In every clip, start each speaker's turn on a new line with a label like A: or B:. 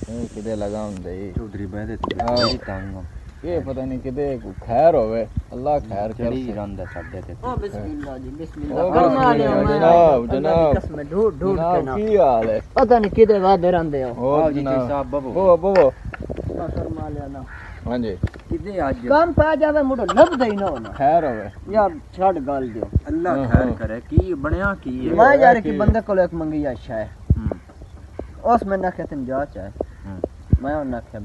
A: किदे लगा हुंदे
B: चौधरी बहदे तेरी तंग
A: ये पता नहीं किदे खैर होवे अल्लाह खैर
B: चढ़ी
A: करे
B: रंदा छड्डे ते
C: ओ बिस्मिल्लाह जी
A: ओ
C: बिस्मिल्लाह
A: जनाब जनाब
C: कसम ढूंढ ढूंढ के
A: जनाब
C: ना
A: की हाल है
C: पता नहीं किदे वादे रहंदे हो
A: ओ
B: आओ जी
A: जनाब
B: साहब बाबू
A: वो वो
C: फरमा लिया ना
A: हां जी
B: किदे आज
C: काम पा जावे मुड़ो लभदा ही ना होना
A: खैर होवे
C: यार छड़ गाल दियो
B: अल्लाह खैर करे की बनया की है
C: मैं यार की बंदे को एक मंगी अच्छा है उस में ना कहते जाच है मैं और ना खे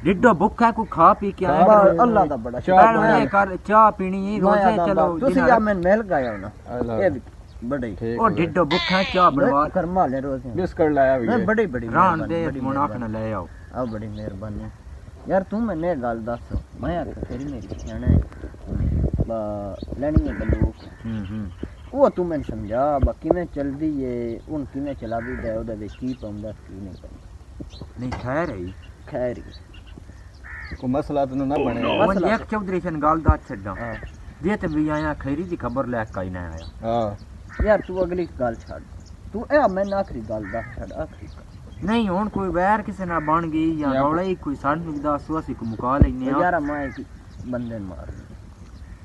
B: डिड्डो भूखा को खा पी के आया
C: बस अल्लाह दा बड़ा
B: चाह कर चाह पीनी रोजे चलो
C: तुसी या मैं मेल गया हो ना ये भी बड़ी
B: ओ डिड्डो भूखा चाह बनवा
C: कर्मा ले रोजे
A: बिस्कुट लाया भी
C: मैं बड़ी बड़ी
B: रान दे मुनाफ न ले आओ
C: आओ बड़ी मेहरबानी यार तू मैंने गल दस मैं यार तेरी मेरी सियाना है लेनी है बंदूक वो तू मैंने समझा बाकी में चलदी है उन किने चला भी दे ओदे विच की पाउंदा की नहीं पाउंदा
B: नहीं खैर है
C: खैर
A: को मसला तो ना बने
B: वो एक चौधरी सन गाल दा छड्डा जे ते भी आया खैरी दी खबर ले काई ना आया
A: हां
C: यार तू अगली गल छाड़ तू ए मैं आखरी गल दस छड़ आखरी
B: नहीं हुन कोई वैर किसे ना बन गई या रौला ही कोई साडू दा सुसी को मुका लेने
C: यार मैं बंदे मार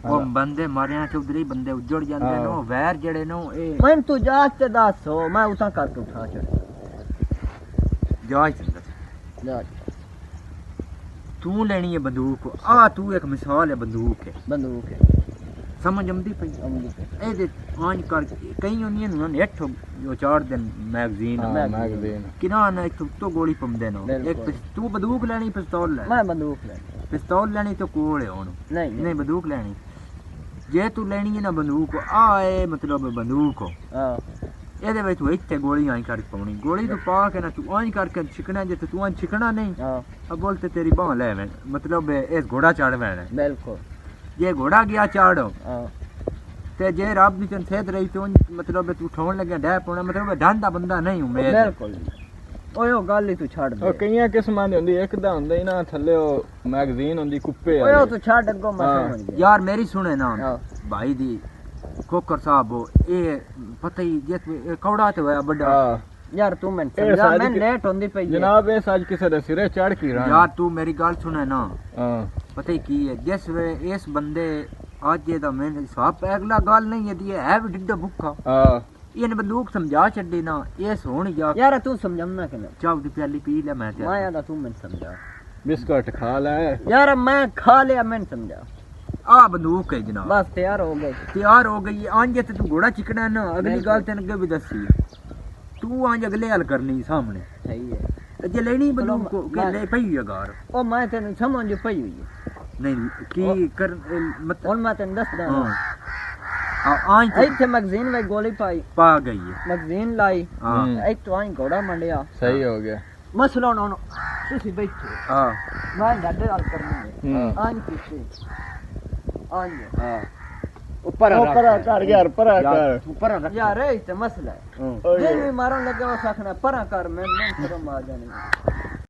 B: वो बंदे मारिया चौधरी बंदे उजड़ जांदे नो वैर जड़े नो ए
C: मैं तू जाच ते दस हो मैं उता करके उठा चढ़
B: जाच चंदा
C: जाच
B: तू लेनी है बंदूक आ तू एक मिसाल है बंदूक है समझ आंदी पई ए दे आंज कर कई होनी न नेट जो 4 दिन मैगजीन किना ना एक तो गोली पमदे नो एक तू बंदूक लेनी पिस्तौल ले
C: मैं बंदूक लेनी
B: पिस्तौल लेनी तो कोल है हुन नहीं बंदूक लेनी जे तू लेनी है ना बंदूक आ ए मतलब बंदूक हो हां ਇਹਦੇ ਵਿੱਚ ਤੂੰ ਇੱਥੇ ਗੋਲੀ ਆਈ ਕਰਕੇ ਪਾਉਣੀ ਗੋਲੀ ਤੂੰ ਪਾ ਕੇ ਨਾ ਤੂੰ ਆਈ ਕਰਕੇ ਛਿਕਣਾ ਜੇ ਤੂੰ ਆਈ ਛਿਕਣਾ ਨਹੀਂ ਹਾਂ ਬੋਲ ਤੇ ਤੇਰੀ ਬਾਹ ਲੈ ਮੈਂ ਮਤਲਬ ਇਸ ਘੋੜਾ ਚੜ ਵੈਣਾ
C: ਬਿਲਕੁਲ
B: ਜੇ ਘੋੜਾ ਗਿਆ ਚੜੋ ਹਾਂ ਤੇ ਜੇ ਰੱਬ ਦੀ ਤਨ ਸੇਧ ਰਹੀ ਤੂੰ ਮਤਲਬ ਤੂੰ ਠੋਣ ਲੱਗਿਆ ਡੈ ਪਾਉਣਾ ਮਤਲਬ ਡਾਂਡਾ ਬੰਦਾ ਨਹੀਂ ਉਮੀਦ
C: ਬਿਲਕੁਲ ਓਏ ਉਹ ਗੱਲ ਹੀ ਤੂੰ ਛੱਡ ਦੇ
A: ਉਹ ਕਈਆਂ ਕਿਸਮਾਂ ਦੀ ਹੁੰਦੀ ਇੱਕ ਦਾ ਹੁੰਦਾ ਹੀ ਨਾ ਥੱਲੇ ਉਹ ਮੈਗਜ਼ੀਨ ਹੁੰਦੀ ਕੁੱਪੇ
C: ਓਏ ਉਹ ਤੂੰ ਛੱਡ ਅੱਗੋਂ ਮੈਂ ਸਮਝ ਗਿਆ
B: ਯਾਰ ਮੇਰੀ ਸੁਣੇ ਨਾ ਭਾਈ ਦੀ कोकर साहब ये पता ही जे कौड़ा तो है बड़ा
C: यार तू मैं समझा मैं लेट होंदी पई
A: जनाब ये आज किसे दे सिरे चढ़ की रहा
B: यार तू मेरी गल सुने ना
A: हां
B: पता ही की है जिस वे इस बंदे आज ये दा मैंने साहब अगला गल नहीं है भी डिड्डा भूखा
A: हां
B: इन बंदूक समझा छड़ी ना ये सोण
C: यार तू समझना कि ना
B: चाव दी प्याली पी ले मैं
C: माया दा तू मैं समझा
A: बिस्कुट खा ले
C: यार मैं खा लिया मैं समझा
B: आ बंदूक है जनाब
C: बस तैयार हो गई
B: आंज ते तू घोड़ा चिकना ना अगली गल तेन अगे भी दसी तू आंज अगले हल करनी सामने
C: सही है
B: जे लेनी बंदूक को के ले पई है गार
C: ओ मैं तेन समझ पई हुई है
B: नहीं की कर मत
C: और मैं तेन दस दा
B: हां आंज
C: इथे मैगजीन में गोली पाई
B: पा गई है
C: मैगजीन लाई
B: हां
C: ए तो आंज घोड़ा मंडिया
A: सही हो गया
C: मसला ना तुसी बैठो
B: हां
C: मैं गड्ढे हल करनी है आंज पीछे आंज हां ऊपर
A: कर यार परा कर
C: ऊपर यार ये मसला है जे भी मारन लगे वो साखना परा कर मैं शर्म आ जानी